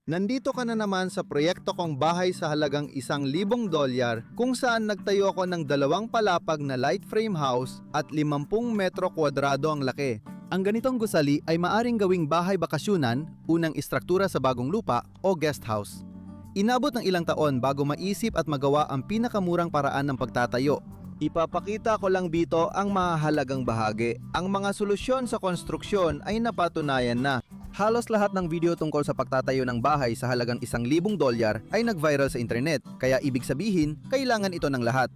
Nandito ka na naman sa proyekto kong bahay sa halagang $1,000 kung saan nagtayo ako ng 2 palapag na light frame house at 50 metro kwadrado ang laki. Ang ganitong gusali ay maaring gawing bahay bakasyunan, unang istruktura sa bagong lupa o guest house. Inabot ng ilang taon bago maisip at magawa ang pinakamurang paraan ng pagtatayo. Ipapakita ko lang dito ang mahalagang bahagi. Ang mga solusyon sa konstruksyon ay napatunayan na. Halos lahat ng video tungkol sa pagtatayo ng bahay sa halagang $1,000 ay nag-viral sa internet, kaya ibig sabihin, kailangan ito ng lahat.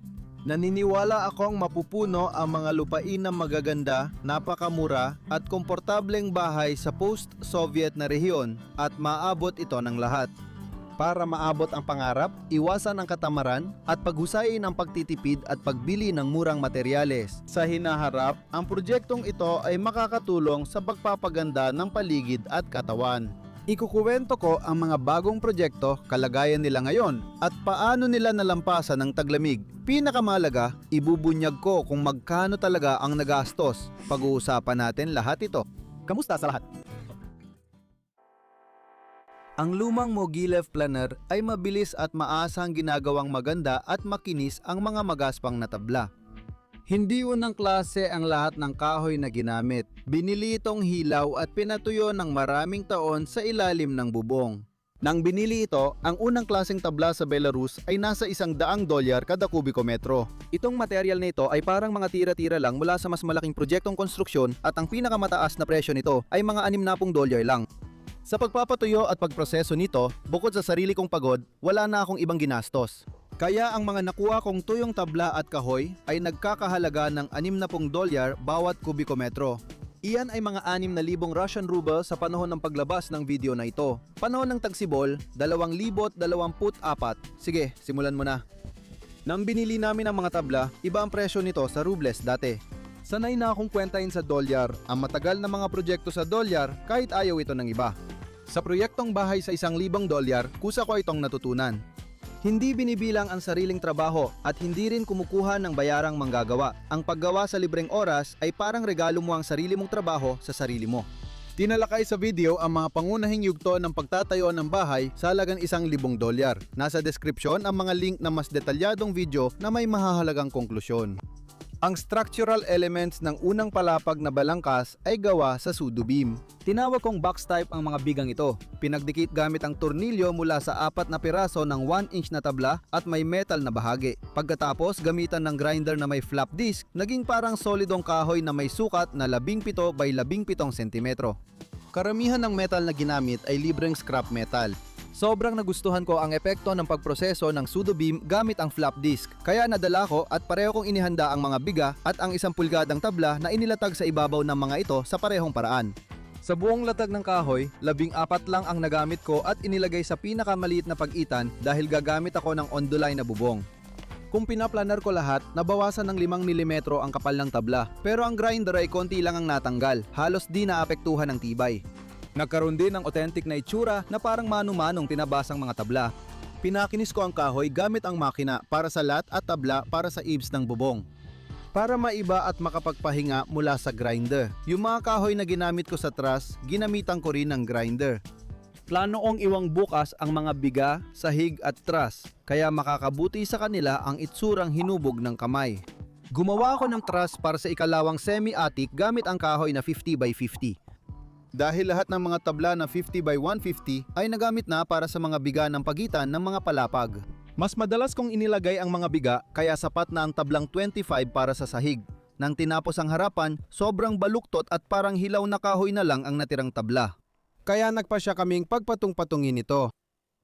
Naniniwala akong mapupuno ang mga lupain na magaganda, napakamura at komportableng bahay sa post-Soviet na rehiyon at maabot ito ng lahat. Para maabot ang pangarap, iwasan ang katamaran at paghusayin ang pagtitipid at pagbili ng murang materyales. Sa hinaharap, ang projektong ito ay makakatulong sa pagpapaganda ng paligid at katawan. Ikukuwento ko ang mga bagong proyekto, kalagayan nila ngayon, at paano nila nalampasan ng taglamig. Pinakamahalaga, ibubunyag ko kung magkano talaga ang nagastos. Pag-uusapan natin lahat ito. Kamusta sa lahat? Ang lumang Mogilev Planner ay mabilis at maasang ginagawang maganda at makinis ang mga magaspang na tabla. Hindi unang klase ang lahat ng kahoy na ginamit. Binili itong hilaw at pinatuyo ng maraming taon sa ilalim ng bubong. Nang binili ito, ang unang klaseng tabla sa Belarus ay nasa $100 kada kubiko metro. Itong material nito ay parang mga tira-tira lang mula sa mas malaking projektong konstruksyon at ang pinakamataas na presyo nito ay mga $60 lang. Sa pagpapatuyo at pagproseso nito, bukod sa sarili kong pagod, wala na akong ibang ginastos. Kaya ang mga nakuha kong tuyong tabla at kahoy ay nagkakahalaga ng $60 bawat kubiko metro. Iyan ay mga 6,000 Russian ruble sa panahon ng paglabas ng video na ito. Panahon ng tagsibol, 2024. Sige, simulan mo na. Nang binili namin ang mga tabla, iba ang presyo nito sa rubles dati. Sanay na akong kwentahin sa dolyar, ang matagal na mga proyekto sa dolyar kahit ayaw ito ng iba. Sa proyektong bahay sa $1,000, kusa ko itong natutunan. Hindi binibilang ang sariling trabaho at hindi rin kumukuha ng bayarang manggagawa. Ang paggawa sa libreng oras ay parang regalo mo ang sarili mong trabaho sa sarili mo. Tinalakay sa video ang mga pangunahing yugto ng pagtatayo ng bahay sa halagang $1,000. Nasa description ang mga link na mas detalyadong video na may mahahalagang konklusyon. Ang structural elements ng unang palapag na balangkas ay gawa sa pseudo beam. Tinawag kong box type ang mga bigang ito. Pinagdikit gamit ang tornilyo mula sa 4 na piraso ng 1-inch na tabla at may metal na bahagi. Pagkatapos gamitan ng grinder na may flap disc, naging parang solidong kahoy na may sukat na 17 by 17 cm. Karamihan ng metal na ginamit ay libreng scrap metal. Sobrang nagustuhan ko ang epekto ng pagproseso ng pseudo beam gamit ang flap disc. Kaya nadala ko at pareho kong inihanda ang mga biga at ang 1 pulgadang tabla na inilatag sa ibabaw ng mga ito sa parehong paraan. Sa buong latag ng kahoy, 14 lang ang nagamit ko at inilagay sa pinakamaliit na pag-itan dahil gagamit ako ng ondulay na bubong. Kung pinaplanar ko lahat, nabawasan ng 5 mm ang kapal ng tabla. Pero ang grinder ay konti lang ang natanggal, halos di naapektuhan ng tibay. Nagkaroon din ng authentic na itsura na parang mano-manong tinabasang mga tabla. Pinakinis ko ang kahoy gamit ang makina para sa lat at tabla para sa eaves ng bubong. Para maiba at makapagpahinga mula sa grinder. Yung mga kahoy na ginamit ko sa truss, ginamitan ko rin ng grinder. Plano kong iwang bukas ang mga biga, sahig at truss, kaya makakabuti sa kanila ang itsurang hinubog ng kamay. Gumawa ako ng truss para sa ikalawang semi-attic gamit ang kahoy na 50 by 50. Dahil lahat ng mga tabla na 50 by 150 ay nagamit na para sa mga biga ng pagitan ng mga palapag. Mas madalas kong inilagay ang mga biga kaya sapat na ang tablang 25 para sa sahig. Nang tinapos ang harapan, sobrang baluktot at parang hilaw na kahoy na lang ang natirang tabla. Kaya nagpasya kaming pagpatong-patungin ito.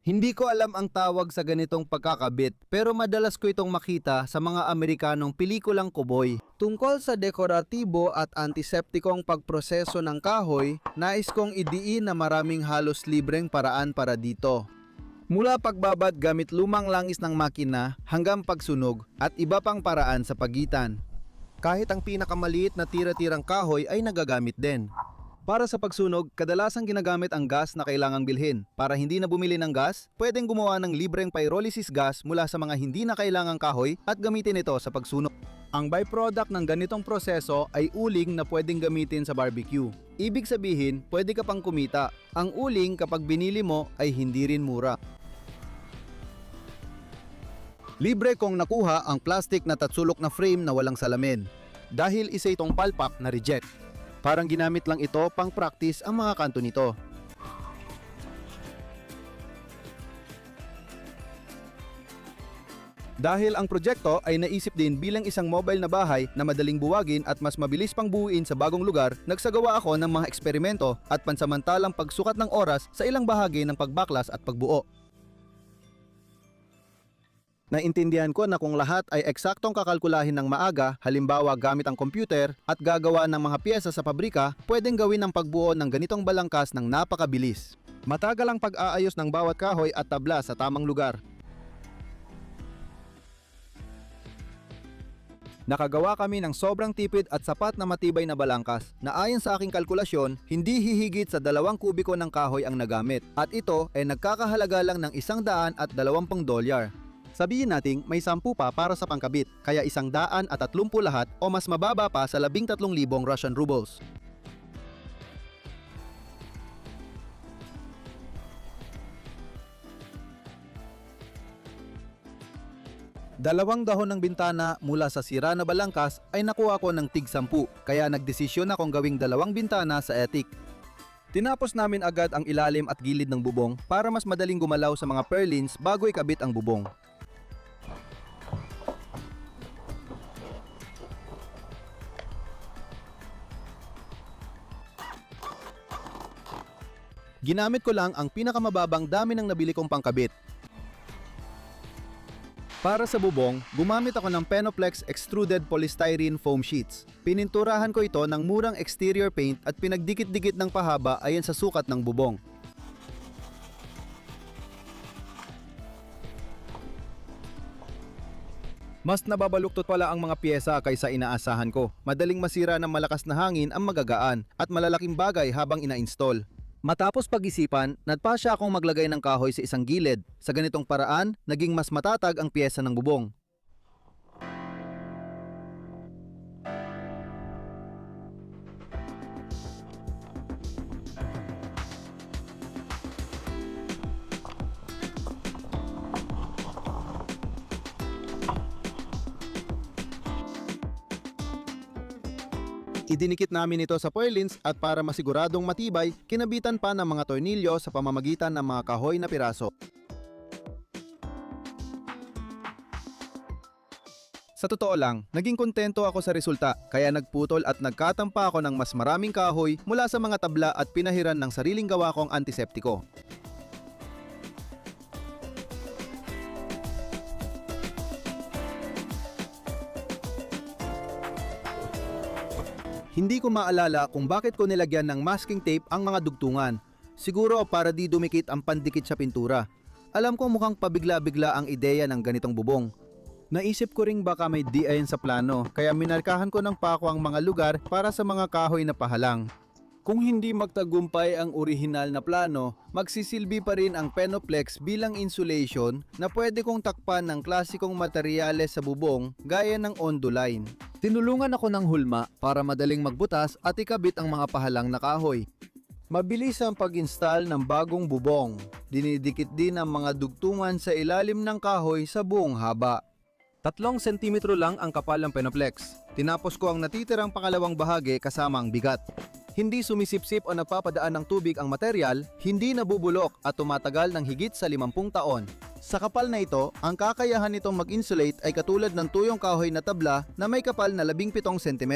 Hindi ko alam ang tawag sa ganitong pagkakabit pero madalas ko itong makita sa mga Amerikanong pelikulang kuboy. Tungkol sa dekoratibo at antiseptikong pagproseso ng kahoy, nais kong idiin na maraming halos libreng paraan para dito. Mula pagbabad gamit lumang langis ng makina hanggang pagsunog at iba pang paraan sa pagitan. Kahit ang pinakamaliit na tira-tirang kahoy ay nagagamit din. Para sa pagsunog, kadalasang ginagamit ang gas na kailangang bilhin. Para hindi na bumili ng gas, pwedeng gumawa ng libreng pyrolysis gas mula sa mga hindi na kailangang kahoy at gamitin ito sa pagsunog. Ang byproduct ng ganitong proseso ay uling na pwedeng gamitin sa barbecue. Ibig sabihin, pwede ka pang kumita. Ang uling kapag binili mo ay hindi rin mura. Libre kong nakuha ang plastic na tatsulok na frame na walang salamin. Dahil isa itong palpak na reject. Parang ginamit lang ito pang practice ang mga kanto nito. Dahil ang proyekto ay naisip din bilang isang mobile na bahay na madaling buwagin at mas mabilis pang buuin sa bagong lugar, nagsagawa ako ng mga eksperimento at pansamantalang pagsukat ng oras sa ilang bahagi ng pagbaklas at pagbuo. Naintindihan ko na kung lahat ay eksaktong kakalkulahin ng maaga, halimbawa gamit ang computer at gagawa ng mga piyesa sa pabrika, pwedeng gawin ang pagbuo ng ganitong balangkas ng napakabilis. Matagal ang pag-aayos ng bawat kahoy at tabla sa tamang lugar. Nakagawa kami ng sobrang tipid at sapat na matibay na balangkas na ayon sa aking kalkulasyon, hindi hihigit sa 2 kubiko ng kahoy ang nagamit at ito ay nagkakahalaga lang ng $120. Sabihin nating may 10 pa para sa pangkabit, kaya 130 lahat o mas mababa pa sa 13,000 Russian rubles. Dalawang dahon ng bintana mula sa sira na balangkas ay nakuha ko ng tig 10, kaya nagdesisyon akong gawing 2 bintana sa attic. Tinapos namin agad ang ilalim at gilid ng bubong para mas madaling gumalaw sa mga purlins bago ikabit ang bubong. Ginamit ko lang ang pinakamababang dami ng nabili kong pangkabit. Para sa bubong, gumamit ako ng Penoplex Extruded Polystyrene Foam Sheets. Pininturahan ko ito ng murang exterior paint at pinagdikit-dikit ng pahaba ayon sa sukat ng bubong. Mas nababaluktot pala ang mga piyesa kaysa inaasahan ko. Madaling masira ng malakas na hangin ang magagaan at malalaking bagay habang ina-install. Matapos pag-isipan, nagpasya akong maglagay ng kahoy sa isang gilid. Sa ganitong paraan, naging mas matatag ang piyesa ng bubong. Idinikit namin ito sa purlins at para masiguradong matibay, kinabitan pa ng mga tornilyo sa pamamagitan ng mga kahoy na piraso. Sa totoo lang, naging kontento ako sa resulta, kaya nagputol at nagkatampa ako ng mas maraming kahoy mula sa mga tabla at pinahiran ng sariling gawa kong antiseptiko. Hindi ko maalala kung bakit ko nilagyan ng masking tape ang mga dugtungan. Siguro para di dumikit ang pandikit sa pintura. Alam ko mukhang pabigla-bigla ang ideya ng ganitong bubong. Naisip ko ring baka may di ayon sa plano, kaya minarkahan ko ng pako ang mga lugar para sa mga kahoy na pahalang. Kung hindi magtagumpay ang orihinal na plano, magsisilbi pa rin ang Penoplex bilang insulation na pwede kong takpan ng klasikong materyales sa bubong gaya ng onduline. Tinulungan ako ng hulma para madaling magbutas at ikabit ang mga pahalang na kahoy. Mabilis ang pag-install ng bagong bubong. Dinidikit din ang mga dugtungan sa ilalim ng kahoy sa buong haba. 3 sentimetro lang ang kapal ng Penoplex. Tinapos ko ang natitirang pangalawang bahagi kasama ang bigat. Hindi sumisipsip o nagpapadaan ng tubig ang material, hindi nabubulok at tumatagal ng higit sa 50 taon. Sa kapal na ito, ang kakayahan nitong mag-insulate ay katulad ng tuyong kahoy na tabla na may kapal na 17 cm.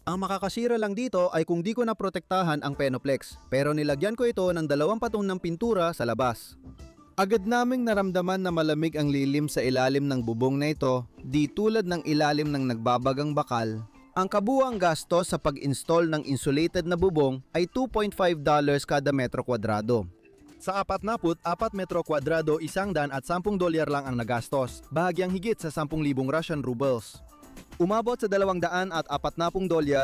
Ang makakasira lang dito ay kung di ko naprotektahan ang Penoplex, pero nilagyan ko ito ng 2 patong ng pintura sa labas. Agad naming naramdaman na malamig ang lilim sa ilalim ng bubong na ito, di tulad ng ilalim ng nagbabagang bakal. Ang kabuuang gastos sa pag-install ng insulated na bubong ay $2.5 kada metro kwadrado. Sa 44 metro kwadrado, $110 lang ang nagastos, bahagyang higit sa 10,000 Russian rubles. Umabot sa $240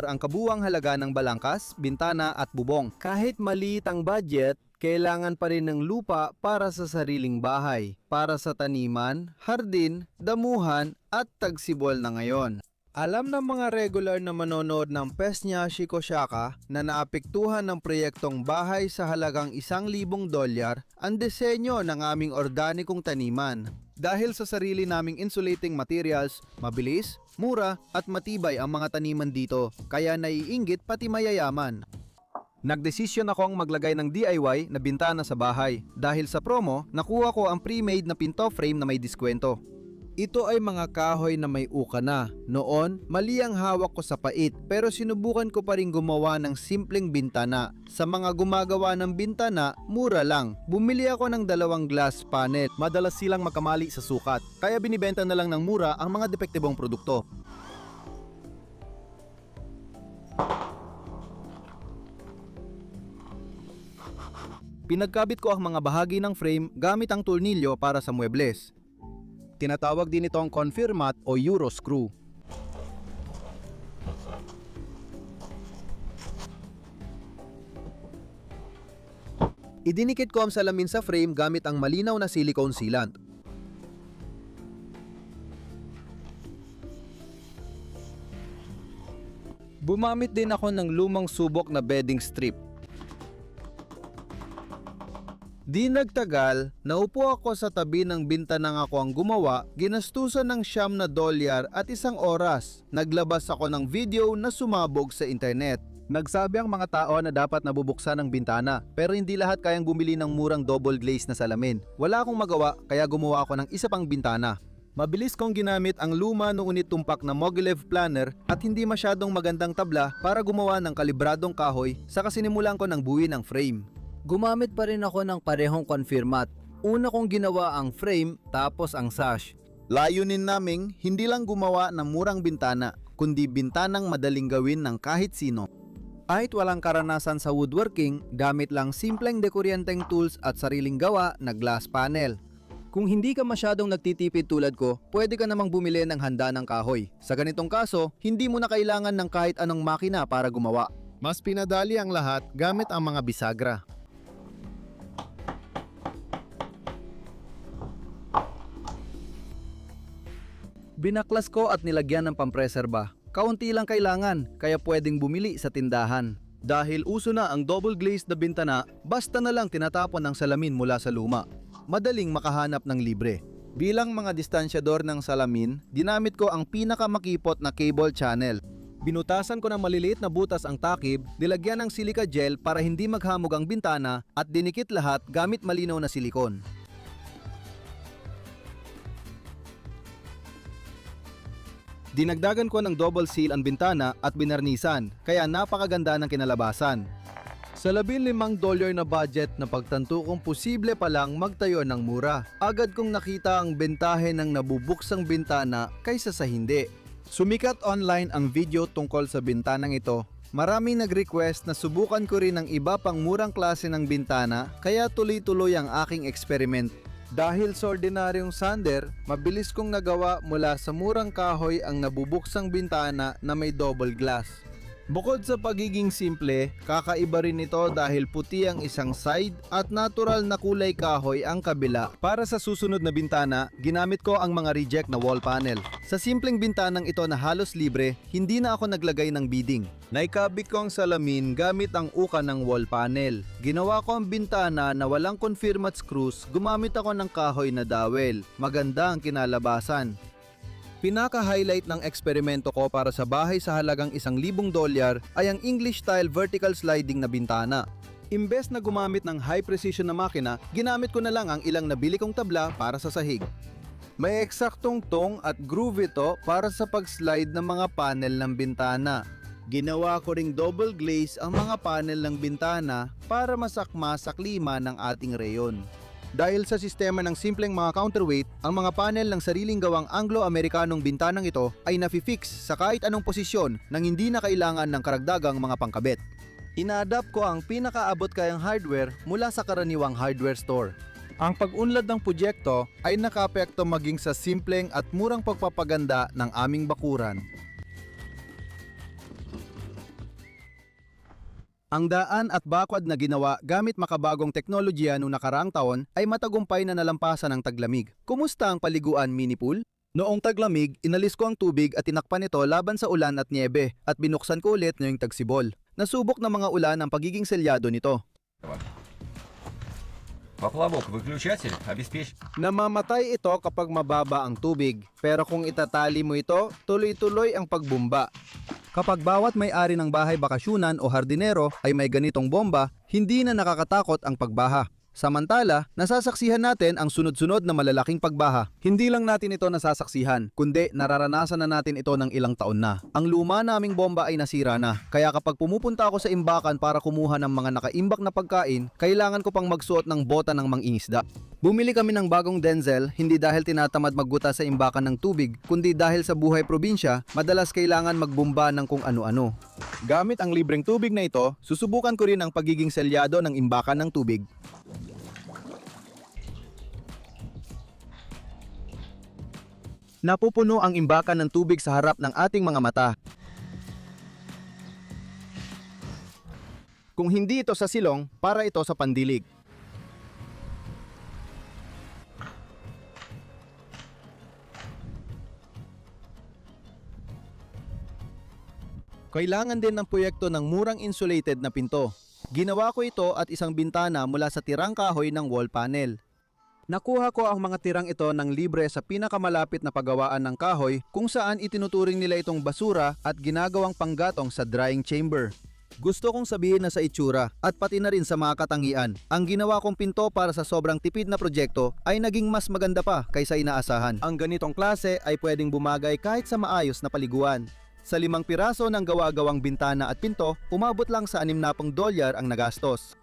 ang kabuuang halaga ng balangkas, bintana at bubong. Kahit maliit ang budget, kailangan pa rin ng lupa para sa sariling bahay, para sa taniman, hardin, damuhan at tagsibol na ngayon. Alam ng mga regular na manonood ng Pesnya Shikoshaka na naapektuhan ng proyektong bahay sa halagang $1,000 ang disenyo ng aming organikong taniman. Dahil sa sarili naming insulating materials, mabilis, mura at matibay ang mga taniman dito, kaya naiinggit pati mayayaman. Nagdesisyon akong maglagay ng DIY na bintana sa bahay. Dahil sa promo, nakuha ko ang pre-made na pinto frame na may diskwento. Ito ay mga kahoy na may uka na. Noon, mali ang hawak ko sa pait pero sinubukan ko pa rin gumawa ng simpleng bintana. Sa mga gumagawa ng bintana, mura lang. Bumili ako ng 2 glass panel. Madalas silang magkamali sa sukat, kaya binibenta na lang ng mura ang mga depektibong produkto. Pinagkabit ko ang mga bahagi ng frame gamit ang tornilyo para sa muebles. Tinatawag din itong confirmat o Euro screw. Idinikit ko ang salamin sa frame gamit ang malinaw na silicone sealant. Bumamit din ako ng lumang subok na bedding strip. Di nagtagal, naupo ako sa tabi ng bintanang ako ang gumawa, ginastusan ng $9 at 1 oras. Naglabas ako ng video na sumabog sa internet. Nagsabi ang mga tao na dapat nabubuksan ang bintana, pero hindi lahat kayang bumili ng murang double glaze na salamin. Wala akong magawa, kaya gumawa ako ng isa pang bintana. Mabilis kong ginamit ang luma noong tumpak na Mogilev planner at hindi masyadong magandang tabla para gumawa ng kalibradong kahoy, saka sinimulan ko ng buuin ang frame. Gumamit pa rin ako ng parehong confirmat. Una kong ginawa ang frame tapos ang sash. Layunin naming hindi lang gumawa ng murang bintana, kundi bintanang madaling gawin ng kahit sino. Kahit walang karanasan sa woodworking, gamit lang simpleng dekuryenteng tools at sariling gawa na glass panel. Kung hindi ka masyadong nagtitipid tulad ko, pwede ka namang bumili ng handa ng kahoy. Sa ganitong kaso, hindi mo na kailangan ng kahit anong makina para gumawa. Mas pinadali ang lahat gamit ang mga bisagra. Binaklas ko at nilagyan ng pampreserba. Kaunti lang kailangan, kaya pwedeng bumili sa tindahan. Dahil uso na ang double glazed na bintana, basta na lang tinatapon ang salamin mula sa luma. Madaling makahanap ng libre. Bilang mga distansyador ng salamin, dinamit ko ang pinakamakipot na cable channel. Binutasan ko ng maliliit na butas ang takip, nilagyan ng silica gel para hindi maghamog ang bintana at dinikit lahat gamit malinaw na silikon. Dinagdagan ko ng double seal ang bintana at binarnisan, kaya napakaganda ng kinalabasan. Sa $15 na budget na pagtanto kong posible palang magtayo ng mura, agad kong nakita ang bentahe ng nabubuksang bintana kaysa sa hindi. Sumikat online ang video tungkol sa bintanang ito. Maraming nag-request na subukan ko rin ang iba pang murang klase ng bintana, kaya tuloy-tuloy ang aking eksperiment. Dahil sa ordinaryong sander, mabilis kong nagawa mula sa murang kahoy ang nabubuksang bintana na may double glass. Bukod sa pagiging simple, kakaiba rin ito dahil puti ang isang side at natural na kulay kahoy ang kabila. Para sa susunod na bintana, ginamit ko ang mga reject na wall panel. Sa simpleng bintanang ito na halos libre, hindi na ako naglagay ng beading. Naikabit ko ang salamin gamit ang uka ng wall panel. Ginawa ko ang bintana na walang confirmat screws, gumamit ako ng kahoy na dowel. Maganda ang kinalabasan. Pinaka-highlight ng eksperimento ko para sa bahay sa halagang $1,000 ay ang English-style vertical sliding na bintana. Imbes na gumamit ng high-precision na makina, ginamit ko na lang ang ilang nabili kong tabla para sa sahig. May eksaktong tong at groove ito para sa pag-slide ng mga panel ng bintana. Ginawa ko ring double glaze ang mga panel ng bintana para masakma sa klima ng ating reyon. Dahil sa sistema ng simpleng mga counterweight, ang mga panel ng sariling gawang Anglo-Amerikanong bintanang ito ay nafi-fix sa kahit anong posisyon nang hindi na kailangan ng karagdagang mga pangkabit. Ina-adapt ko ang pinakaabot kayang hardware mula sa karaniwang hardware store. Ang pag-unlad ng proyekto ay nakaapekto maging sa simpleng at murang pagpapaganda ng aming bakuran. Ang daan at bakwad na ginawa gamit makabagong teknolohiya noong nakaraang taon ay matagumpay na nalampasan ng taglamig. Kumusta ang paliguan, mini pool? Noong taglamig, inalis ko ang tubig at tinakpan ito laban sa ulan at niebe at binuksan ko ulit ngayong tagsibol. Nasubok ng mga ulan ang pagiging selyado nito. Поплавок выключатель обеспечит. Namamatay ito kapag mababa ang tubig, pero kung itatali mo ito, tuloy-tuloy ang pagbumba. Kapag bawat may-ari ng bahay bakasyunan o hardinero ay may ganitong bomba, hindi na nakakatakot ang pagbaha. Samantala, nasasaksihan natin ang sunod-sunod na malalaking pagbaha. Hindi lang natin ito nasasaksihan, kundi nararanasan na natin ito ng ilang taon na. Ang luma naming bomba ay nasira na, kaya kapag pumupunta ako sa imbakan para kumuha ng mga nakaimbak na pagkain, kailangan ko pang magsuot ng bota ng mangingisda. Bumili kami ng bagong Denzel, hindi dahil tinatamad magbuta sa imbakan ng tubig, kundi dahil sa buhay probinsya, madalas kailangan magbumba ng kung ano-ano. Gamit ang libreng tubig na ito, susubukan ko rin ang pagiging selyado ng imbakan ng tubig. Napupuno ang imbakan ng tubig sa harap ng ating mga mata. Kung hindi ito sa silong, para ito sa pandilig. Kailangan din ng proyekto ng murang insulated na pinto. Ginawa ko ito at isang bintana mula sa tirang kahoy ng wall panel. Nakuha ko ang mga tirang ito ng libre sa pinakamalapit na paggawaan ng kahoy kung saan itinuturing nila itong basura at ginagawang panggatong sa drying chamber. Gusto kong sabihin na sa itsura at pati na rin sa mga katangian, ang ginawa kong pinto para sa sobrang tipid na proyekto ay naging mas maganda pa kaysa inaasahan. Ang ganitong klase ay pwedeng bumagay kahit sa maayos na paliguan. Sa 5 piraso ng gawa-gawang bintana at pinto, umabot lang sa $60 ang nagastos.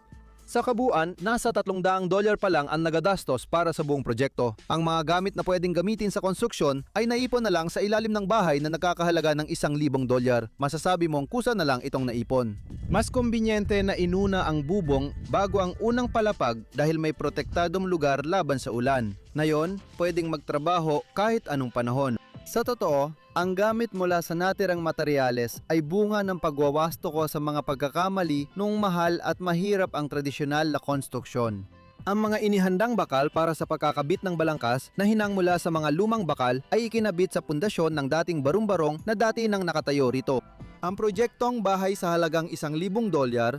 Sa kabuuan, nasa $300 pa lang ang nagadastos para sa buong proyekto. Ang mga gamit na pwedeng gamitin sa konstruksyon ay naipon na lang sa ilalim ng bahay na nagkakahalaga ng $1,000. Masasabi mong kusa na lang itong naipon. Mas kumbinyente na inuna ang bubong bago ang unang palapag dahil may protektadong lugar laban sa ulan. Ngayon, pwedeng magtrabaho kahit anong panahon. Sa totoo, ang gamit mula sa natirang materyales ay bunga ng pagwawasto ko sa mga pagkakamali noong mahal at mahirap ang tradisyonal na konstruksyon. Ang mga inihandang bakal para sa pagkakabit ng balangkas na hinang mula sa mga lumang bakal ay ikinabit sa pundasyon ng dating barong-barong na dati nang nakatayo rito. Ang proyektong bahay sa halagang $1,000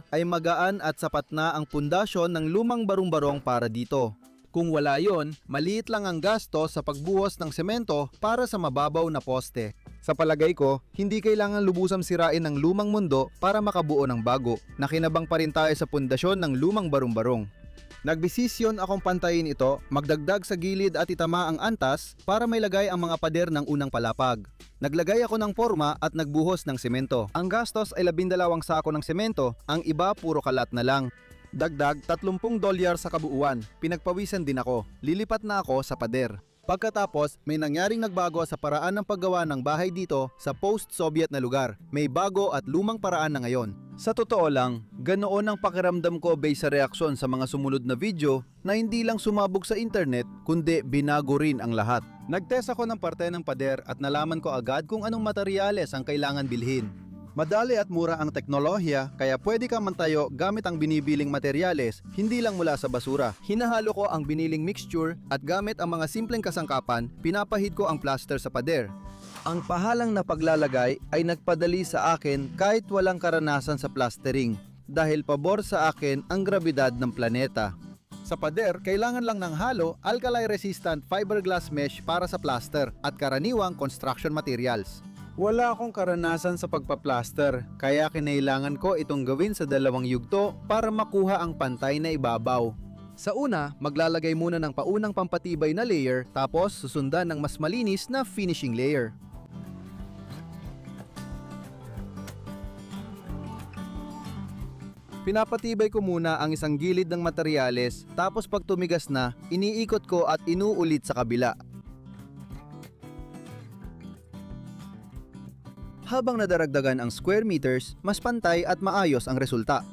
ay magaan at sapat na ang pundasyon ng lumang barong-barong para dito. Kung wala yon, maliit lang ang gasto sa pagbuhos ng semento para sa mababaw na poste. Sa palagay ko, hindi kailangan lubusang sirain ng lumang mundo para makabuo ng bago. Nakinabang pa rin tayo sa pundasyon ng lumang barong-barong. Nagbisisyon akong pantayin ito, magdagdag sa gilid at itama ang antas para may lagay ang mga pader ng unang palapag. Naglagay ako ng forma at nagbuhos ng semento. Ang gastos ay 12 sako ng semento, ang iba puro kalat na lang. Dagdag $30 sa kabuuan. Pinagpawisan din ako. Lilipat na ako sa pader. Pagkatapos, may nangyaring nagbago sa paraan ng paggawa ng bahay dito sa post-Soviet na lugar. May bago at lumang paraan na ngayon. Sa totoo lang, ganoon ang pakiramdam ko based sa reaksyon sa mga sumunod na video na hindi lang sumabog sa internet, kundi binago rin ang lahat. Nagtest ako ng parte ng pader at nalaman ko agad kung anong materyales ang kailangan bilhin. Madali at mura ang teknolohiya kaya pwede kang mantayo gamit ang binibiling materyales, hindi lang mula sa basura. Hinahalo ko ang biniling mixture at gamit ang mga simpleng kasangkapan, pinapahid ko ang plaster sa pader. Ang pahalang na paglalagay ay nagpadali sa akin kahit walang karanasan sa plastering dahil pabor sa akin ang grabidad ng planeta. Sa pader, kailangan lang ng halo, alkali-resistant fiberglass mesh para sa plaster at karaniwang construction materials. Wala akong karanasan sa pagpa-plaster, kaya kinailangan ko itong gawin sa 2 yugto para makuha ang pantay na ibabaw. Sa una, maglalagay muna ng paunang pampatibay na layer tapos susundan ng mas malinis na finishing layer. Pinapatibay ko muna ang isang gilid ng materyales tapos pag tumigas na, iniikot ko at inuulit sa kabila. Habang nadaragdagan ang square meters, mas pantay at maayos ang resulta.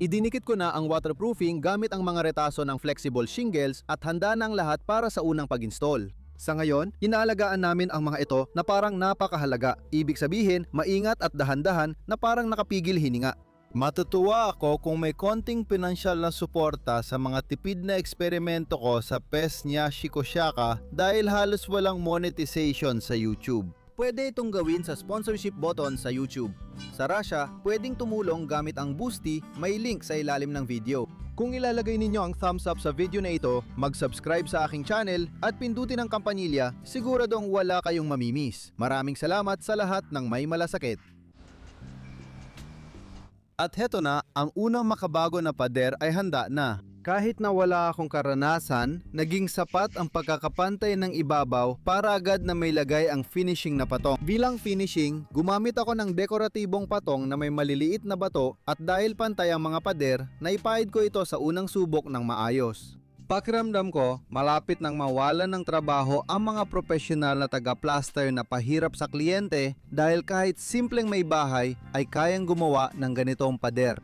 Idinikit ko na ang waterproofing gamit ang mga retaso ng flexible shingles at handa na ang lahat para sa unang pag-install. Sa ngayon, inaalagaan namin ang mga ito na parang napakahalaga. Ibig sabihin, maingat at dahan-dahan na parang nakapigil hininga. Matutuwa ako kung may konting pinansyal na suporta sa mga tipid na eksperimento ko sa PES niya Shikoshaka dahil halos walang monetization sa YouTube. Pwede itong gawin sa sponsorship button sa YouTube. Sa Russia, pwedeng tumulong gamit ang Boosty, may link sa ilalim ng video. Kung ilalagay ninyo ang thumbs up sa video na ito, mag-subscribe sa aking channel at pindutin ang kampanilya, siguradong wala kayong mamimiss. Maraming salamat sa lahat ng may malasakit. At heto na, ang unang makabago na pader ay handa na. Kahit na wala akong karanasan, naging sapat ang pagkakapantay ng ibabaw para agad na may lagay ang finishing na patong. Bilang finishing, gumamit ako ng dekoratibong patong na may maliliit na bato at dahil pantay ang mga pader, naipahid ko ito sa unang subok ng maayos. Pakiramdam ko, malapit nang mawalan ng trabaho ang mga profesional na taga-plaster na pahirap sa kliyente dahil kahit simpleng may bahay ay kayang gumawa ng ganitong pader.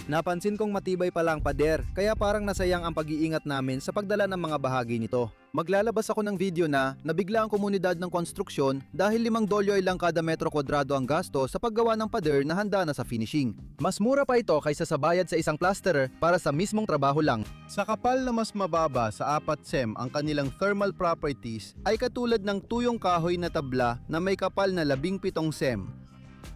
Napansin kong matibay pala ang pader, kaya parang nasayang ang pag-iingat namin sa pagdala ng mga bahagi nito. Maglalabas ako ng video na nabigla ang komunidad ng konstruksyon dahil $5 lang kada metro kwadrado ang gasto sa paggawa ng pader na handa na sa finishing. Mas mura pa ito kaysa sa bayad sa isang plasterer para sa mismong trabaho lang. Sa kapal na mas mababa sa 4 cm ang kanilang thermal properties ay katulad ng tuyong kahoy na tabla na may kapal na 17 cm.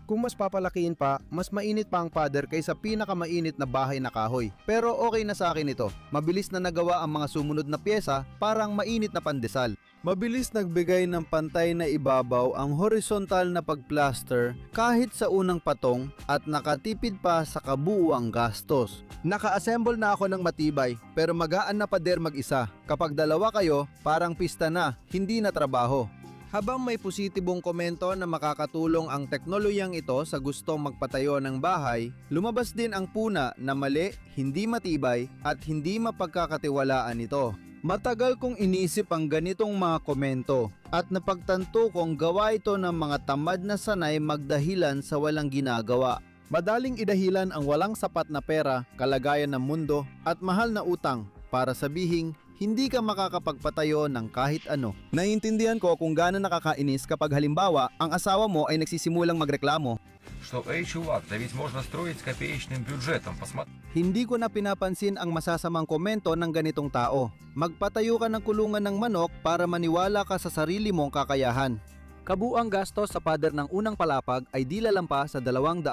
Kung mas papalakihin pa, mas mainit pa ang pader kaysa pinakamainit na bahay na kahoy. Pero okay na sa akin ito. Mabilis na nagawa ang mga sumunod na pyesa, parang mainit na pandesal. Mabilis nagbigay ng pantay na ibabaw ang horizontal na pagplaster kahit sa unang patong at nakatipid pa sa kabuuang gastos. Naka-assemble na ako ng matibay pero magaan na pader mag-isa. Kapag dalawa kayo, parang pista na, hindi na trabaho. Habang may positibong komento na makakatulong ang teknolohiyang ito sa gustong magpatayo ng bahay, lumabas din ang puna na mali, hindi matibay at hindi mapagkakatiwalaan ito. Matagal kong inisip ang ganitong mga komento at napagtanto kong gawa ito ng mga tamad na sanay magdahilan sa walang ginagawa. Madaling idahilan ang walang sapat na pera, kalagayan ng mundo at mahal na utang para sabihing hindi ka makakapagpatayo ng kahit ano. Naiintindihan ko kung gaano nakakainis kapag halimbawa ang asawa mo ay nagsisimulang magreklamo. Что, эй, чувак, да ведь можно строить с копеечным бюджетом, посмотри. Hindi ko na pinapansin ang masasamang komento ng ganitong tao. Magpatayo ka ng kulungan ng manok para maniwala ka sa sarili mong kakayahan. Kabuang gastos sa pader ng unang palapag ay di lalampas sa $200.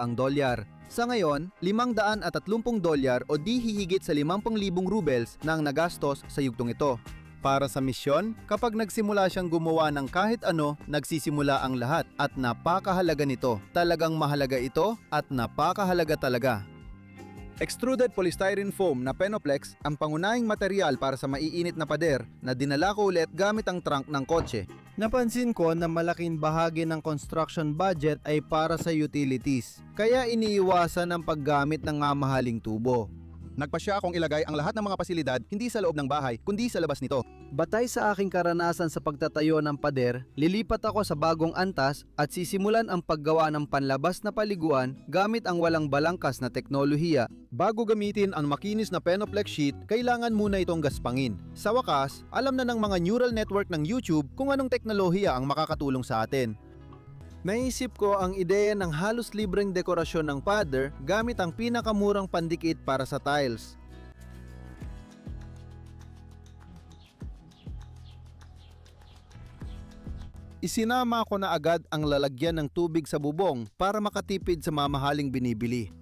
Sa ngayon, $530 o di hihigit sa 50,000 rubles na ang nagastos sa yugtong ito. Para sa misyon, kapag nagsimula siyang gumawa ng kahit ano, nagsisimula ang lahat at napakahalaga nito. Talagang mahalaga ito at napakahalaga talaga. Extruded polystyrene foam na Penoplex ang pangunahing material para sa maiinit na pader na dinala ko ulit gamit ang trunk ng kotse. Napansin ko na malaking bahagi ng construction budget ay para sa utilities, kaya iniiwasan ang paggamit ng mamahaling tubo. Nagpasya akong ilagay ang lahat ng mga pasilidad hindi sa loob ng bahay kundi sa labas nito. Batay sa aking karanasan sa pagtatayo ng pader, lilipat ako sa bagong antas at sisimulan ang paggawa ng panlabas na paliguan gamit ang walang balangkas na teknolohiya. Bago gamitin ang makinis na Penoplex sheet, kailangan muna itong gaspangin. Sa wakas, alam na ng mga neural network ng YouTube kung anong teknolohiya ang makakatulong sa atin. Naisip ko ang ideya ng halos libreng dekorasyon ng pader gamit ang pinakamurang pandikit para sa tiles. Isinama ko na agad ang lalagyan ng tubig sa bubong para makatipid sa mamahaling binibili.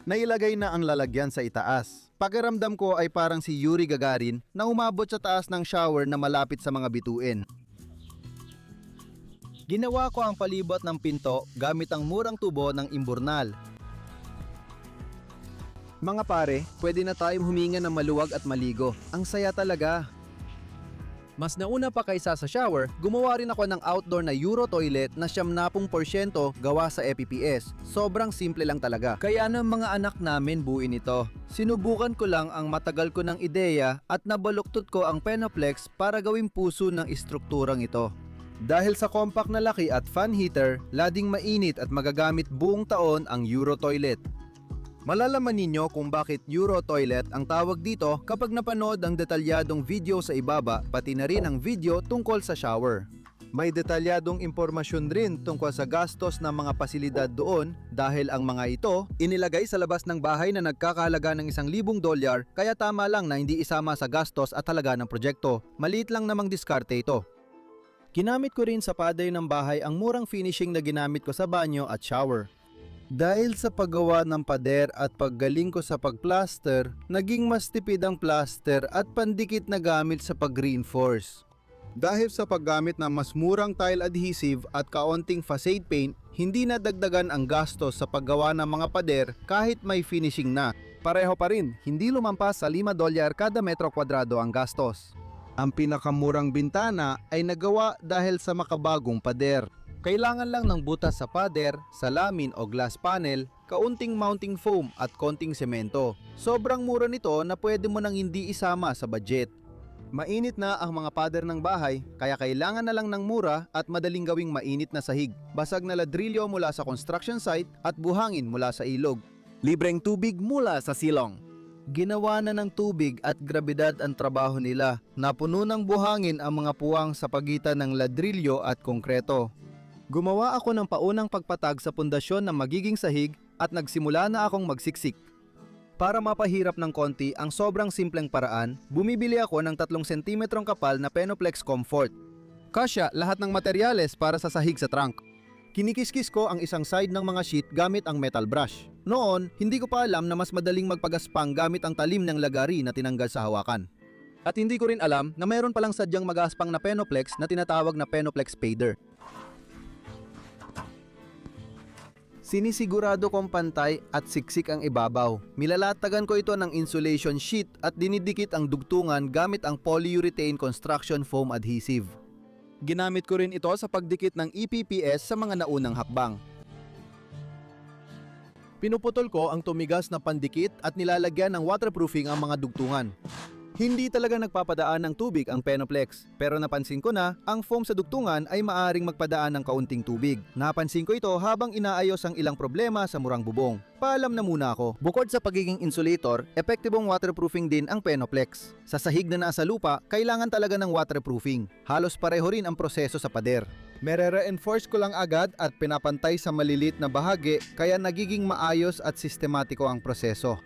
Nailagay na ang lalagyan sa itaas. Pakiramdam ko ay parang si Yuri Gagarin na umabot sa taas ng shower na malapit sa mga bituin. Ginawa ko ang palibot ng pinto gamit ang murang tubo ng imburnal. Mga pare, pwede na tayong huminga ng maluwag at maligo. Ang saya talaga. Mas nauna pa kaysa sa shower, gumawa rin ako ng outdoor na Euro toilet na 70% gawa sa FPPS. Sobrang simple lang talaga. Kaya ng mga anak namin buuin ito. Sinubukan ko lang ang matagal ko ng ideya at nabaluktot ko ang Penoplex para gawing puso ng istrukturang ito. Dahil sa compact na laki at fan heater, lading mainit at magagamit buong taon ang Euro Toilet. Malalaman ninyo kung bakit Euro Toilet ang tawag dito kapag napanood ang detalyadong video sa ibaba, pati na rin ang video tungkol sa shower. May detalyadong impormasyon rin tungkol sa gastos ng mga pasilidad doon dahil ang mga ito inilagay sa labas ng bahay na nagkakahalaga ng $1,000 kaya tama lang na hindi isama sa gastos at halaga ng proyekto. Maliit lang namang diskarte ito. Ginamit ko rin sa pader ng bahay ang murang finishing na ginamit ko sa banyo at shower. Dahil sa paggawa ng pader at paggaling ko sa pagplaster, naging mas tipid ang plaster at pandikit na gamit sa pag-reinforce. Dahil sa paggamit ng mas murang tile adhesive at kaunting facade paint, hindi na dagdagan ang gastos sa paggawa ng mga pader kahit may finishing na. Pareho pa rin, hindi lumampas sa $5 kada metro kwadrado ang gastos. Ang pinakamurang bintana ay nagawa dahil sa makabagong pader. Kailangan lang ng butas sa pader, salamin o glass panel, kaunting mounting foam at konting semento. Sobrang mura nito na pwede mo nang hindi isama sa budget. Mainit na ang mga pader ng bahay, kaya kailangan na lang ng mura at madaling gawing mainit na sahig. Basag na ladrilyo mula sa construction site at buhangin mula sa ilog. Libreng tubig mula sa silong. Ginawa na ng tubig at grabidad ang trabaho nila. Napuno ng buhangin ang mga puwang sa pagitan ng ladrilyo at konkreto. Gumawa ako ng paunang pagpatag sa pundasyon ng magiging sahig at nagsimula na akong magsiksik. Para mapahirap ng konti ang sobrang simpleng paraan, bumibili ako ng 3 cm kapal na Penoplex Comfort. Kasya lahat ng materyales para sa sahig sa trunk. Kinikiskis ko ang isang side ng mga sheet gamit ang metal brush. Noon, hindi ko pa alam na mas madaling magpagaspang gamit ang talim ng lagari na tinanggal sa hawakan. At hindi ko rin alam na mayroon palang sadyang magaspang na Penoplex na tinatawag na Penoplex Spader. Sinisigurado kong pantay at siksik ang ibabaw. Milalatagan ko ito ng insulation sheet at dinidikit ang dugtungan gamit ang polyurethane construction foam adhesive. Ginamit ko rin ito sa pagdikit ng EPPS sa mga naunang hakbang. Pinuputol ko ang tumigas na pandikit at nilalagyan ng waterproofing ang mga dugtungan. Hindi talaga nagpapadaan ng tubig ang Penoplex, pero napansin ko na ang foam sa dugtungan ay maaring magpadaan ng kaunting tubig. Napansin ko ito habang inaayos ang ilang problema sa murang bubong. Paalam na muna ako. Bukod sa pagiging insulator, epektibong waterproofing din ang Penoplex. Sa sahig na nasa lupa, kailangan talaga ng waterproofing. Halos pareho rin ang proseso sa pader. Mere-reinforce ko lang agad at pinapantay sa malilit na bahagi kaya nagiging maayos at sistematiko ang proseso.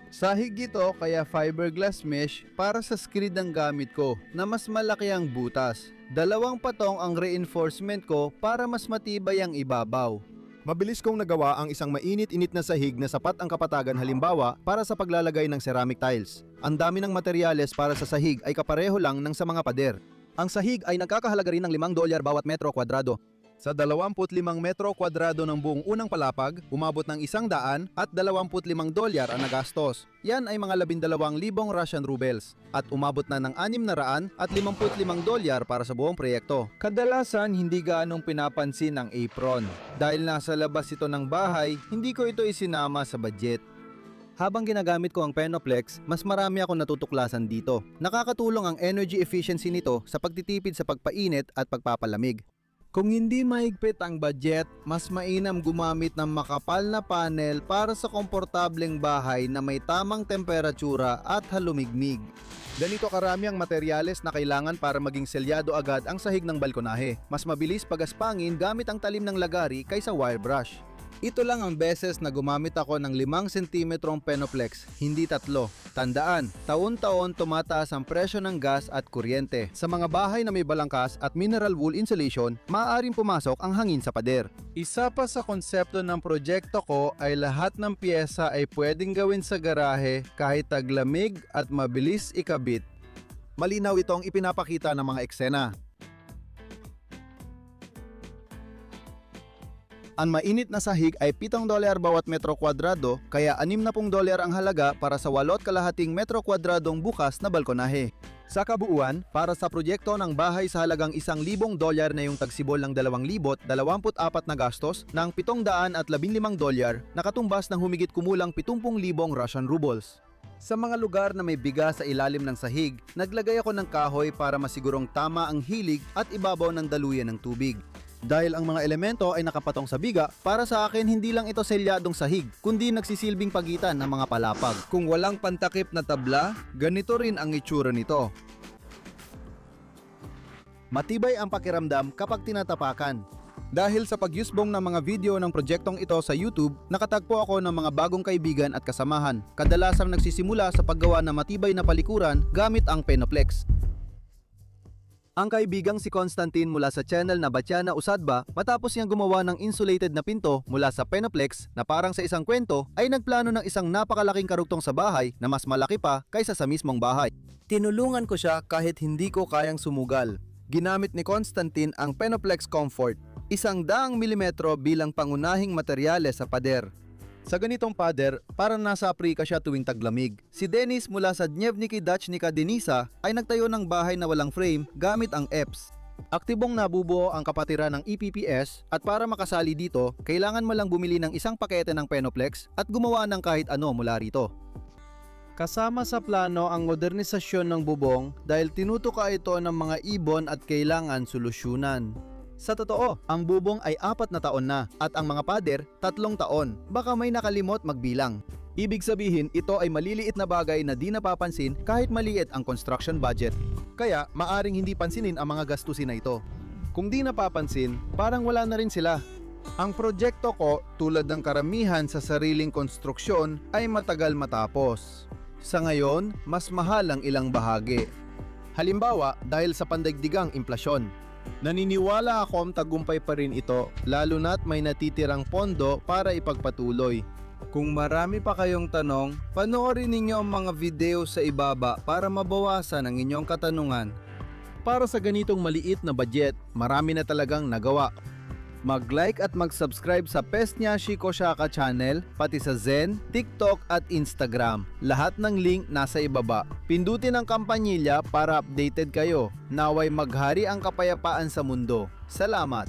Sahig ito kaya fiberglass mesh para sa skrid ang gamit ko na mas malaki ang butas. 2 patong ang reinforcement ko para mas matibay ang ibabaw. Mabilis kong nagawa ang isang mainit-init na sahig na sapat ang kapatagan halimbawa para sa paglalagay ng ceramic tiles. Ang dami ng materyales para sa sahig ay kapareho lang ng sa mga pader. Ang sahig ay nagkakahalaga rin ng $5 bawat metro kwadrado. Sa 25 metro kwadrado ng buong unang palapag, umabot ng $100 at $25 ang nagastos. Yan ay mga 12,000 Russian rubles at umabot na ng $600 at $55 para sa buong proyekto. Kadalasan hindi gaanong pinapansin ang apron. Dahil nasa labas ito ng bahay, hindi ko ito isinama sa budget. Habang ginagamit ko ang Penoplex, mas marami akong natutuklasan dito. Nakakatulong ang energy efficiency nito sa pagtitipid sa pagpainit at pagpapalamig. Kung hindi mahigpit ang budget, mas mainam gumamit ng makapal na panel para sa komportableng bahay na may tamang temperatura at halumigmig. Ganito karami ang materyales na kailangan para maging selyado agad ang sahig ng balkonahe. Mas mabilis pagaspangin gamit ang talim ng lagari kaysa wire brush. Ito lang ang beses na gumamit ako ng 5 cm Penoplex, hindi 3. Tandaan, taon-taon tumataas ang presyo ng gas at kuryente. Sa mga bahay na may balangkas at mineral wool insulation, maaaring pumasok ang hangin sa pader. Isa pa sa konsepto ng proyekto ko ay lahat ng piyesa ay pwedeng gawin sa garahe kahit taglamig at mabilis ikabit. Malinaw itong ipinapakita ng mga eksena. Ang mainit na sahig ay $7 bawat metro kwadrado kaya $60 ang halaga para sa 8.5 metro kwadradong bukas na balkonahe. Sa kabuuan, para sa proyekto ng bahay sa halagang $1,000 na yung tagsibol ng 2,024 na gastos ng $715 na katumbas ng humigit kumulang 70,000 Russian rubles. Sa mga lugar na may biga sa ilalim ng sahig, naglagay ako ng kahoy para masigurong tama ang hilig at ibabaw ng daluyan ng tubig. Dahil ang mga elemento ay nakapatong sa biga, para sa akin hindi lang ito selyadong sahig, kundi nagsisilbing pagitan ng mga palapag. Kung walang pantakip na tabla, ganito rin ang itsura nito. Matibay ang pakiramdam kapag tinatapakan. Dahil sa pagyusbong ng mga video ng proyektong ito sa YouTube, nakatagpo ako ng mga bagong kaibigan at kasamahan, kadalasang nagsisimula sa paggawa ng matibay na palikuran gamit ang Penoplex. Ang kaibigang si Constantine mula sa channel na Batyana Usadba, matapos niyang gumawa ng insulated na pinto mula sa Penoplex na parang sa isang kwento, ay nagplano ng isang napakalaking karugtong sa bahay na mas malaki pa kaysa sa mismong bahay. Tinulungan ko siya kahit hindi ko kayang sumugal. Ginamit ni Constantine ang Penoplex Comfort, 100 milimetro bilang pangunahing materyales sa pader. Sa ganitong pader, parang nasa Aprika siya tuwing taglamig. Si Dennis mula sa Dnievniki Dachnica Denisa ay nagtayo ng bahay na walang frame gamit ang EPS. Aktibong nabubuo ang kapatiran ng EPPS at para makasali dito, kailangan mo lang bumili ng isang pakete ng Penoplex at gumawa ng kahit ano mula rito. Kasama sa plano ang modernisasyon ng bubong dahil tinutuka ito ng mga ibon at kailangan solusyonan. Sa totoo, ang bubong ay 4 na taon na at ang mga pader 3 taon. Baka may nakalimot magbilang. Ibig sabihin, ito ay maliliit na bagay na di napapansin kahit maliit ang construction budget. Kaya, maaring hindi pansinin ang mga gastusin na ito. Kung di napapansin, parang wala na rin sila. Ang proyekto ko, tulad ng karamihan sa sariling konstruksyon, ay matagal matapos. Sa ngayon, mas mahal ang ilang bahagi. Halimbawa, dahil sa pandaigdigang inflasyon. Naniniwala akong tagumpay pa rin ito, lalo na't may natitirang pondo para ipagpatuloy. Kung marami pa kayong tanong, panoorin ninyo ang mga video sa ibaba para mabawasan ang inyong katanungan. Para sa ganitong maliit na budget, marami na talagang nagawa. Mag-like at mag-subscribe sa Pesnyashi Koshaka channel, pati sa Zen, TikTok at Instagram. Lahat ng link nasa ibaba. Pindutin ang kampanilya para updated kayo. Naway maghari ang kapayapaan sa mundo. Salamat!